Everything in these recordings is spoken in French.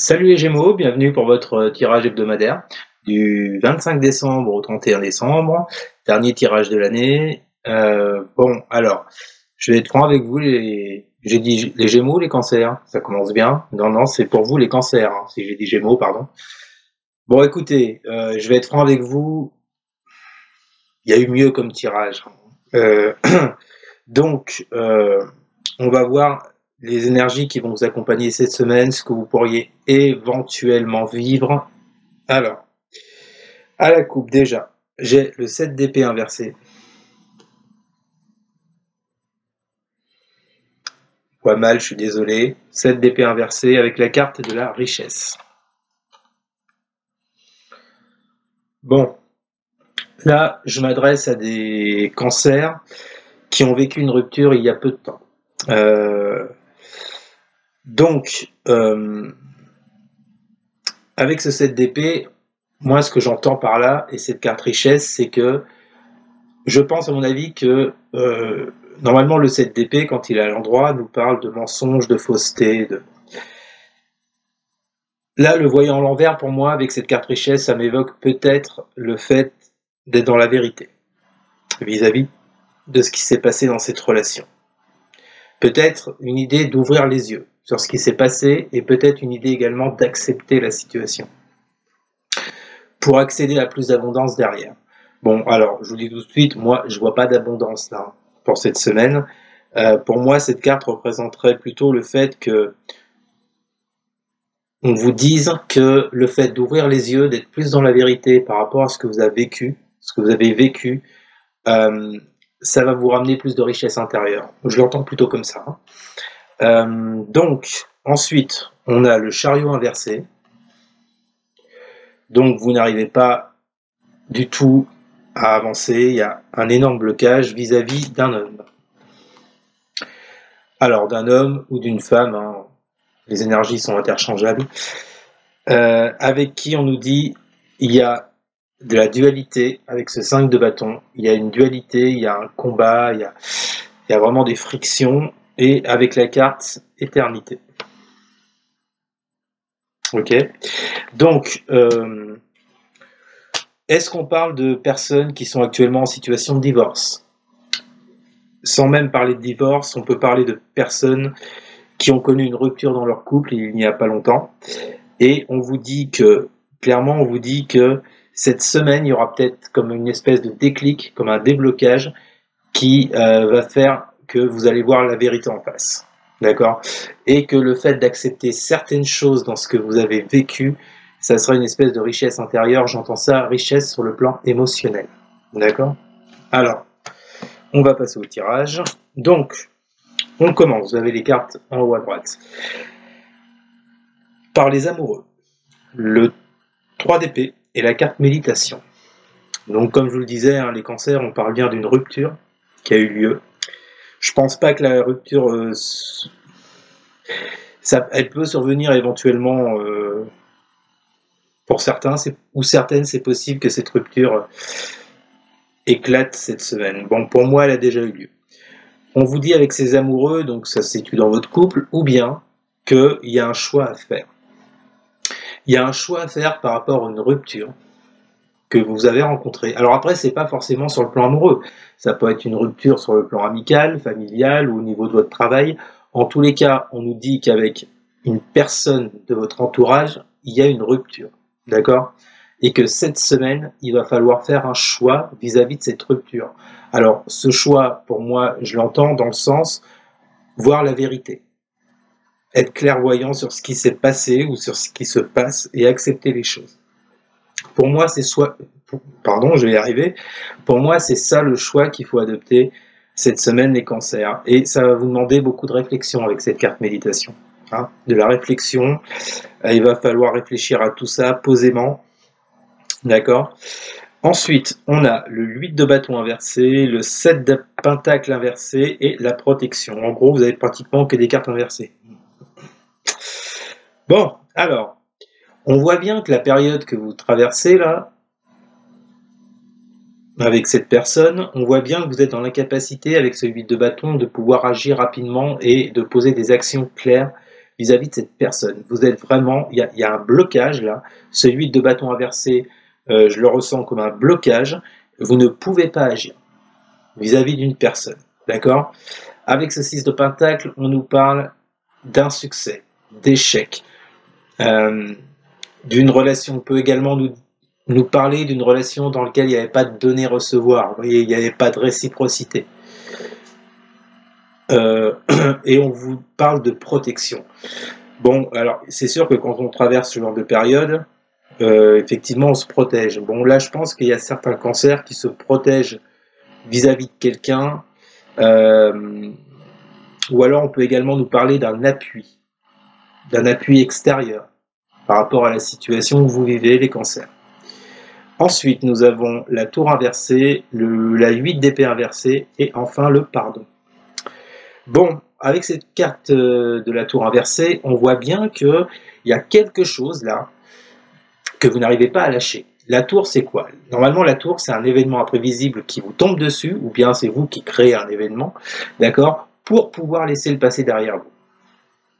Salut les Gémeaux, bienvenue pour votre tirage hebdomadaire du 25 décembre au 31 décembre, dernier tirage de l'année. Bon, alors, je vais être franc avec vous, j'ai dit les Gémeaux, les cancers, ça commence bien. Non, c'est pour vous les cancers, hein, si j'ai dit Gémeaux, pardon. Bon, écoutez, je vais être franc avec vous, il y a eu mieux comme tirage. Donc, on va voir les énergies qui vont vous accompagner cette semaine, ce que vous pourriez éventuellement vivre. Alors, à la coupe déjà, j'ai le 7 d'épée inversé. Pas mal, je suis désolé. 7 d'épée inversé avec la carte de la richesse. Bon, là, je m'adresse à des cancers qui ont vécu une rupture il y a peu de temps. Donc, avec ce 7 d'épée, moi, ce que j'entends par là, et cette carte richesse, c'est que je pense, à mon avis, que normalement, le 7 d'épée, quand il est à l'endroit, nous parle de mensonges, de fausseté. Là, le voyant à l'envers, pour moi, avec cette carte richesse, ça m'évoque peut-être le fait d'être dans la vérité vis-à-vis de ce qui s'est passé dans cette relation. Peut-être une idée d'ouvrir les yeux sur ce qui s'est passé et peut-être une idée également d'accepter la situation pour accéder à plus d'abondance derrière. Bon, alors, je vous dis tout de suite, moi, je vois pas d'abondance là pour cette semaine. Pour moi, cette carte représenterait plutôt le fait que on vous dise que le fait d'ouvrir les yeux, d'être plus dans la vérité par rapport à ce que vous avez vécu, ça va vous ramener plus de richesse intérieure. Je l'entends plutôt comme ça. Donc, ensuite, on a le chariot inversé. Donc, vous n'arrivez pas du tout à avancer. Il y a un énorme blocage vis-à-vis d'un homme. Alors, d'un homme ou d'une femme, hein, les énergies sont interchangeables, avec qui on nous dit il y a de la dualité avec ce 5 de bâton, il y a une dualité, il y a un combat, il y a vraiment des frictions, et avec la carte éternité. Ok. Donc, est-ce qu'on parle de personnes qui sont actuellement en situation de divorce? Sans même parler de divorce, on peut parler de personnes qui ont connu une rupture dans leur couple il n'y a pas longtemps, et on vous dit que, clairement, on vous dit que cette semaine, il y aura peut-être comme une espèce de déclic, comme un déblocage qui va faire que vous allez voir la vérité en face. D'accord? Et que le fait d'accepter certaines choses dans ce que vous avez vécu, ça sera une espèce de richesse intérieure. J'entends ça, richesse sur le plan émotionnel. D'accord? Alors, on va passer au tirage. Donc, on commence. Vous avez les cartes en haut à droite. Par les amoureux. Le 3 d'épée et la carte méditation. Donc, comme je vous le disais, hein, les cancers, on parle bien d'une rupture qui a eu lieu. Je pense pas que la rupture, elle peut survenir éventuellement pour certains, ou certaines, c'est possible que cette rupture éclate cette semaine. Bon, pour moi, elle a déjà eu lieu. On vous dit avec ces amoureux, donc ça se situe dans votre couple, ou bien qu'il y a un choix à faire. Il y a un choix à faire par rapport à une rupture que vous avez rencontrée. Alors après, c'est pas forcément sur le plan amoureux. Ça peut être une rupture sur le plan amical, familial ou au niveau de votre travail. En tous les cas, on nous dit qu'avec une personne de votre entourage, il y a une rupture. D'accord? Et que cette semaine, il va falloir faire un choix vis-à-vis de cette rupture. Alors, ce choix, pour moi, je l'entends dans le sens voir la vérité. Être clairvoyant sur ce qui s'est passé ou sur ce qui se passe et accepter les choses. Pour moi, c'est je vais y arriver. Pour moi, c'est ça le choix qu'il faut adopter cette semaine, les cancers. Et ça va vous demander beaucoup de réflexion avec cette carte méditation. Hein, de la réflexion. Il va falloir réfléchir à tout ça posément. D'accord? Ensuite, on a le 8 de bâton inversé, le 7 de pentacle inversé et la protection. En gros, vous avez pratiquement que des cartes inversées. Bon, alors, on voit bien que la période que vous traversez là, avec cette personne, on voit bien que vous êtes dans l'incapacité, avec ce 8 de bâton, de pouvoir agir rapidement et de poser des actions claires vis-à-vis de cette personne. Vous êtes vraiment, il y a un blocage là, celui de bâton inversé, je le ressens comme un blocage, vous ne pouvez pas agir vis-à-vis d'une personne, d'accord? Avec ce 6 de pentacle, on nous parle d'insuccès, d'échec, d'une relation. On peut également nous parler d'une relation dans laquelle il n'y avait pas de donner-recevoir, vous voyez, il n'y avait pas de réciprocité. Et on vous parle de protection. Bon, alors c'est sûr que quand on traverse ce genre de période, effectivement on se protège. Bon, là je pense qu'il y a certains cancers qui se protègent vis-à-vis de quelqu'un, ou alors on peut également nous parler d'un appui extérieur par rapport à la situation où vous vivez, les cancers. Ensuite, nous avons la tour inversée, la 8 d'épée inversée, et enfin le pardon. Bon, avec cette carte de la tour inversée, on voit bien qu'il y a quelque chose là que vous n'arrivez pas à lâcher. La tour, c'est quoi? Normalement, la tour, c'est un événement imprévisible qui vous tombe dessus, ou bien c'est vous qui créez un événement, d'accord, pour pouvoir laisser le passé derrière vous,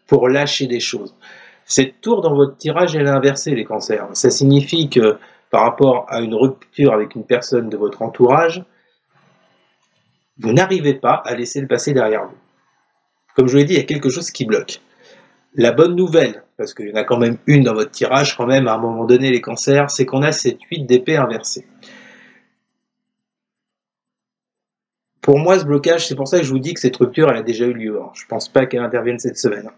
pour lâcher des choses. Cette tour dans votre tirage, elle est inversée, les cancers. Ça signifie que par rapport à une rupture avec une personne de votre entourage, vous n'arrivez pas à laisser le passé derrière vous. Comme je vous l'ai dit, il y a quelque chose qui bloque. La bonne nouvelle, parce qu'il y en a quand même une dans votre tirage, quand même, à un moment donné, les cancers, c'est qu'on a cette 8 d'épée inversée. Pour moi, ce blocage, c'est pour ça que je vous dis que cette rupture, elle a déjà eu lieu. Je ne pense pas qu'elle intervienne cette semaine.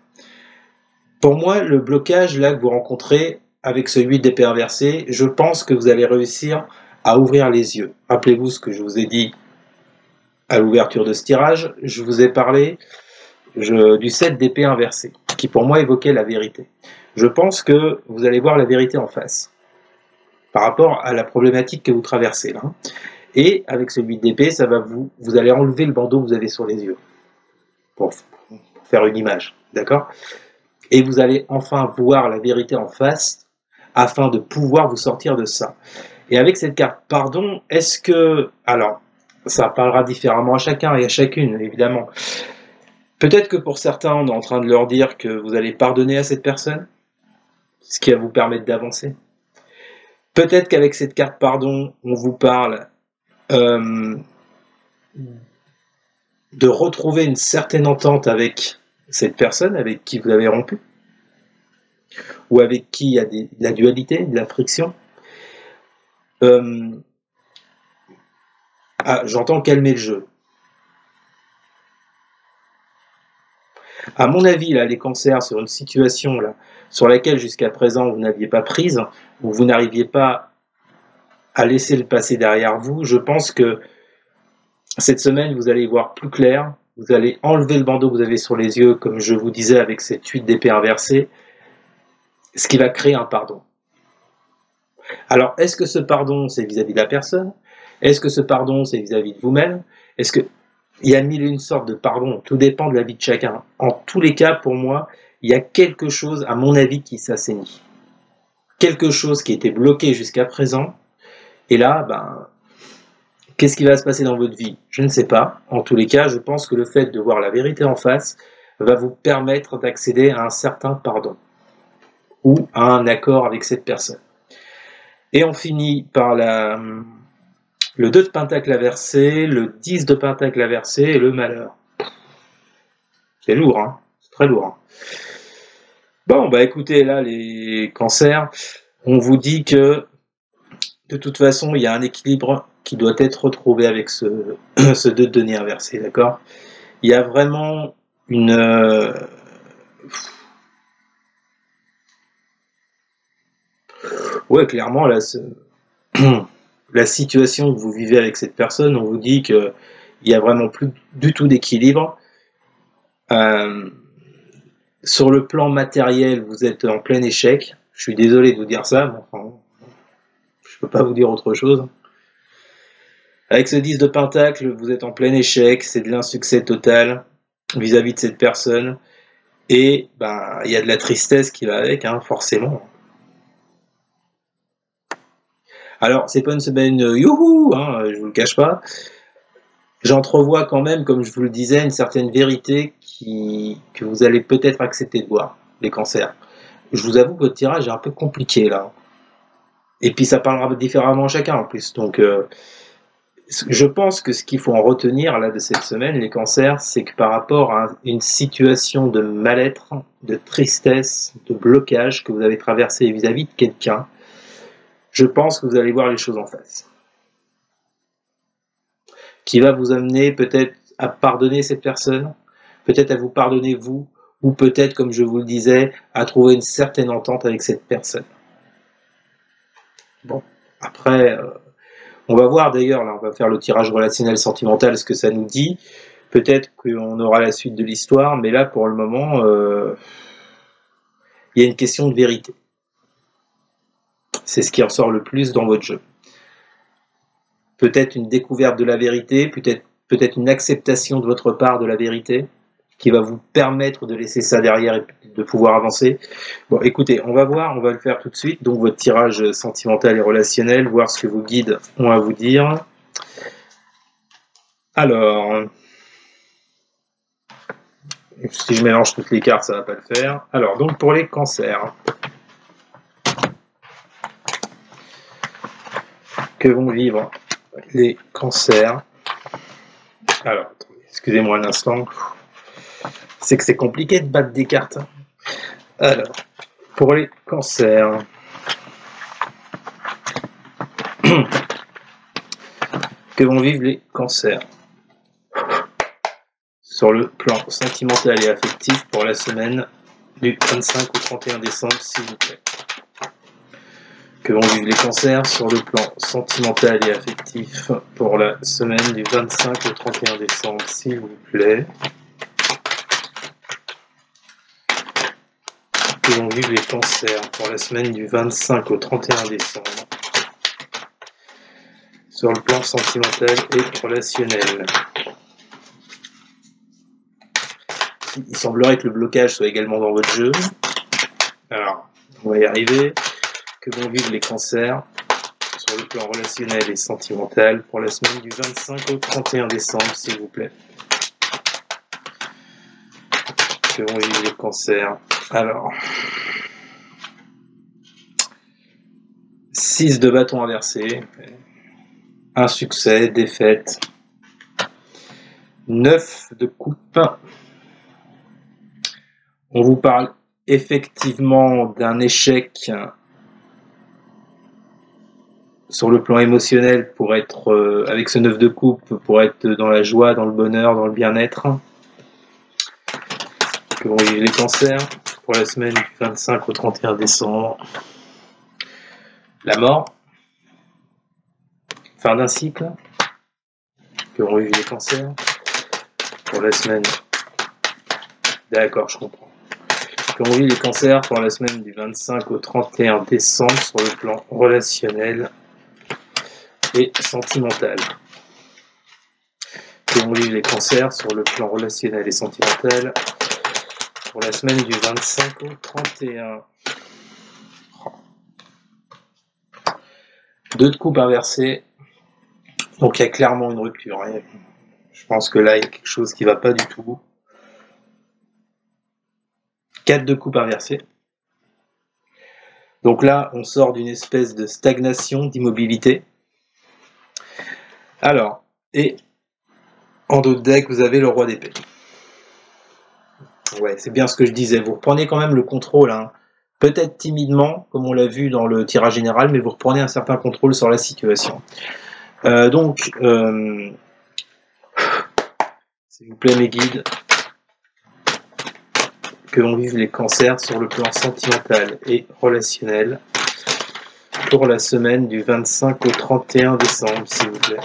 Pour moi, le blocage là que vous rencontrez avec ce 8 d'épée inversée, je pense que vous allez réussir à ouvrir les yeux. Rappelez-vous ce que je vous ai dit à l'ouverture de ce tirage. Je vous ai parlé du 7 d'épée inversée, qui pour moi évoquait la vérité. Je pense que vous allez voir la vérité en face, par rapport à la problématique que vous traversez là. Et avec ce 8 d'épée, ça va vous allez enlever le bandeau que vous avez sur les yeux, pour faire une image, d'accord? Et vous allez enfin voir la vérité en face, afin de pouvoir vous sortir de ça. Et avec cette carte pardon, est-ce que... Alors, ça parlera différemment à chacun et à chacune, évidemment. Peut-être que pour certains, on est en train de leur dire que vous allez pardonner à cette personne, ce qui va vous permettre d'avancer. Peut-être qu'avec cette carte pardon, on vous parle de retrouver une certaine entente avec cette personne avec qui vous avez rompu, ou avec qui il y a de la dualité, de la friction. J'entends calmer le jeu. À mon avis, là, les cancers, sur une situation là, sur laquelle jusqu'à présent vous n'aviez pas prise, ou vous n'arriviez pas à laisser le passé derrière vous, je pense que cette semaine, vous allez y voir plus clair, vous allez enlever le bandeau que vous avez sur les yeux, comme je vous disais avec cette 8 d'épée inversée, ce qui va créer un pardon. Alors, est-ce que ce pardon, c'est vis-à-vis de la personne? Est-ce que ce pardon, c'est vis-à-vis de vous-même? Est-ce que... Il y a mille et une sortes de pardon, tout dépend de la vie de chacun. En tous les cas, pour moi, il y a quelque chose, à mon avis, qui s'assainit. Quelque chose qui était bloqué jusqu'à présent, et là, qu'est-ce qui va se passer dans votre vie? Je ne sais pas. En tous les cas, je pense que le fait de voir la vérité en face va vous permettre d'accéder à un certain pardon, ou à un accord avec cette personne. Et on finit par le 2 de pentacle inversé, le 10 de pentacle inversé et le malheur. C'est lourd, hein? C'est très lourd. Hein. Bon, écoutez, là, les cancers, on vous dit que de toute façon, il y a un équilibre qui doit être retrouvé avec ce 2 de denier inversé, d'accord? Il y a vraiment une... Ouais, clairement, là, la situation que vous vivez avec cette personne, on vous dit qu'il n'y a vraiment plus du tout d'équilibre. Sur le plan matériel, vous êtes en plein échec. Je suis désolé de vous dire ça, mais enfin, je ne peux pas vous dire autre chose. Avec ce 10 de pentacle, vous êtes en plein échec, c'est de l'insuccès total vis-à-vis de cette personne. Et il y a de la tristesse qui va avec, hein, forcément. Alors, c'est pas une semaine youhou, hein, je vous le cache pas. J'entrevois quand même, comme je vous le disais, une certaine vérité que vous allez peut-être accepter de voir. les cancers. Je vous avoue que votre tirage est un peu compliqué là. Et puis ça parlera différemment à chacun en plus. Donc je pense que ce qu'il faut en retenir là de cette semaine, les cancers, c'est que par rapport à une situation de mal-être, de tristesse, de blocage que vous avez traversé vis-à-vis de quelqu'un, je pense que vous allez voir les choses en face. Qui va vous amener peut-être à pardonner cette personne, peut-être à vous pardonner vous, ou peut-être, comme je vous le disais, à trouver une certaine entente avec cette personne. Bon, après, on va voir d'ailleurs, là on va faire le tirage relationnel sentimental, ce que ça nous dit. Peut-être qu'on aura la suite de l'histoire, mais là pour le moment, il y a une question de vérité. C'est ce qui ressort le plus dans votre jeu. Peut-être une découverte de la vérité, peut-être une acceptation de votre part de la vérité, qui va vous permettre de laisser ça derrière et de pouvoir avancer. Bon, écoutez, on va voir, on va le faire tout de suite. Donc votre tirage sentimental et relationnel, voir ce que vos guides ont à vous dire. Alors, si je mélange toutes les cartes, ça va pas le faire. Alors, donc pour les cancers, que vont vivre les cancers? Alors, excusez-moi un instant. C'est que c'est compliqué de battre des cartes. Alors, pour les cancers, que vont vivre les cancers sur le plan sentimental et affectif pour la semaine du 25 au 31 décembre, s'il vous plaît. Que vont vivre les cancers sur le plan sentimental et affectif pour la semaine du 25 au 31 décembre, s'il vous plaît. Que vont vivre les cancers pour la semaine du 25 au 31 décembre sur le plan sentimental et relationnel. Il semblerait que le blocage soit également dans votre jeu. Alors, on va y arriver. Que vont vivre les cancers sur le plan relationnel et sentimental pour la semaine du 25 au 31 décembre, s'il vous plaît. Que vont vivre les cancers? Alors, 6 de bâton inversé, un succès, défaite, 9 de coupe. On vous parle effectivement d'un échec sur le plan émotionnel pour être, avec ce 9 de coupe, pour être dans la joie, dans le bonheur, dans le bien-être. Que vont vivre les cancers pour la semaine du 25 au 31 décembre? La mort, fin d'un cycle. Que vont vivre les cancers pour la semaine? D'accord, je comprends. Que vont vivre les cancers pour la semaine du 25 au 31 décembre sur le plan relationnel et sentimental? Que vont vivre les cancers sur le plan relationnel et sentimental pour la semaine du 25 au 31? 2 de coupe inversée, donc il y a clairement une rupture. Je pense que là, il y a quelque chose qui ne va pas du tout. 4 de coupe inversée. Donc là, on sort d'une espèce de stagnation, d'immobilité. Alors, et en dos de deck, vous avez le roi d'épée. Ouais, c'est bien ce que je disais. Vous reprenez quand même le contrôle, hein. Peut-être timidement, comme on l'a vu dans le tirage général, mais vous reprenez un certain contrôle sur la situation. Donc, s'il vous plaît, mes guides, que vont vivre les cancers sur le plan sentimental et relationnel pour la semaine du 25 au 31 décembre, s'il vous plaît.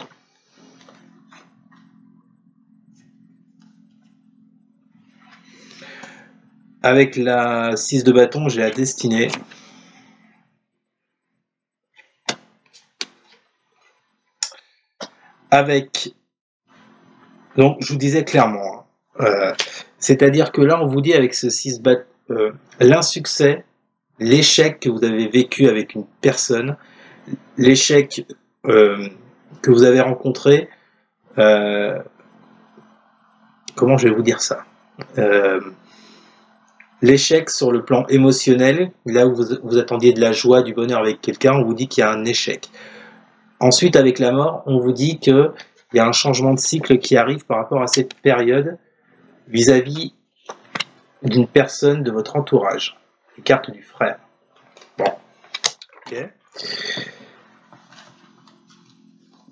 Avec la 6 de bâton, j'ai la destinée. Avec, donc je vous disais clairement, c'est-à-dire que là on vous dit avec ce 6 bâton, l'insuccès, l'échec que vous avez vécu avec une personne, l'échec que vous avez rencontré, comment je vais vous dire ça, L'échec sur le plan émotionnel, là où vous attendiez de la joie, du bonheur avec quelqu'un, on vous dit qu'il y a un échec. Ensuite, avec la mort, on vous dit qu'il y a un changement de cycle qui arrive par rapport à cette période vis-à-vis d'une personne de votre entourage. Les cartes du frère. Bon. Ok.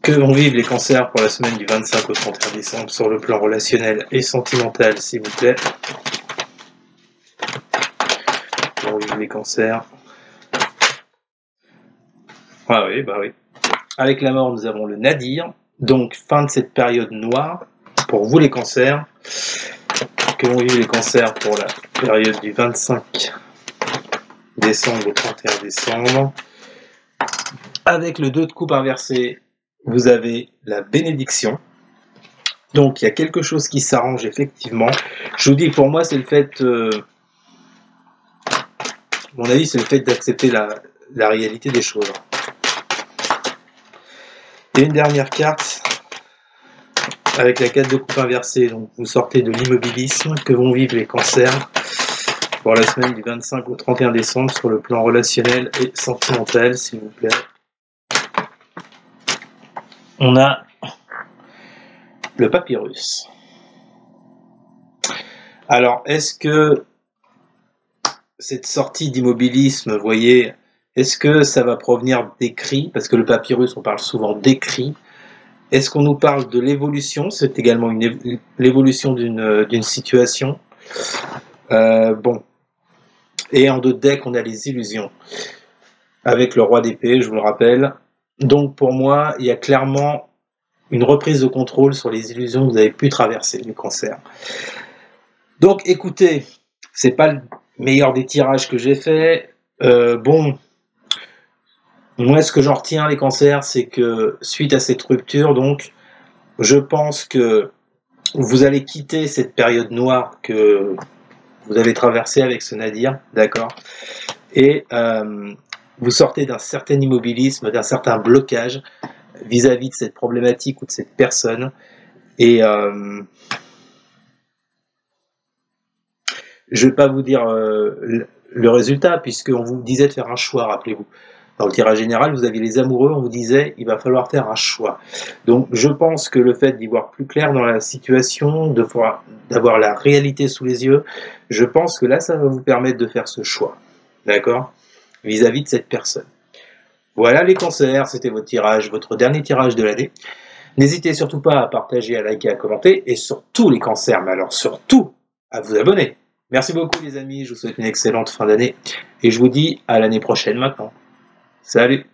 Que vont vivre les cancers pour la semaine du 25 au 31 décembre sur le plan relationnel et sentimental, s'il vous plaît. Que vont vivre les cancers. Ah oui, bah oui. Avec la mort, nous avons le nadir. Donc, fin de cette période noire pour vous les cancers. Que vont vivre les cancers pour la période du 25 décembre au 31 décembre. Avec le 2 de coupe inversé, vous avez la bénédiction. Donc, il y a quelque chose qui s'arrange effectivement. Je vous dis, pour moi, c'est le fait... mon avis, c'est le fait d'accepter la réalité des choses. Et une dernière carte, avec la carte de coupe inversée. Donc, vous sortez de l'immobilisme. Que vont vivre les cancers pour la semaine du 25 au 31 décembre sur le plan relationnel et sentimental, s'il vous plaît. On a le papyrus. Alors, est-ce que cette sortie d'immobilisme, vous voyez, est-ce que ça va provenir d'écrits? Parce que le papyrus, on parle souvent d'écrits. Est-ce qu'on nous parle de l'évolution? C'est également l'évolution d'une situation. Bon. Et en deux decks, on a les illusions. Avec le roi d'épée, je vous le rappelle. Donc pour moi, il y a clairement une reprise de contrôle sur les illusions que vous avez pu traverser, les cancers. Donc écoutez, c'est pas le meilleur des tirages que j'ai fait. Bon, moi ce que j'en retiens les cancers, c'est que suite à cette rupture, donc, je pense que vous allez quitter cette période noire que vous avez traversée avec ce nadir, d'accord? Et vous sortez d'un certain immobilisme, d'un certain blocage vis-à-vis de cette problématique ou de cette personne. Et je ne vais pas vous dire le résultat, puisqu'on vous disait de faire un choix, rappelez-vous. Dans le tirage général, vous aviez les amoureux, on vous disait il va falloir faire un choix. Donc je pense que le fait d'y voir plus clair dans la situation, d'avoir la réalité sous les yeux, je pense que là, ça va vous permettre de faire ce choix. D'accord? Vis-à-vis de cette personne. Voilà les cancers, c'était votre tirage, votre dernier tirage de l'année. N'hésitez surtout pas à partager, à liker, à commenter, et surtout les cancers, mais alors surtout à vous abonner. Merci beaucoup les amis, je vous souhaite une excellente fin d'année, et je vous dis à l'année prochaine maintenant. Salut!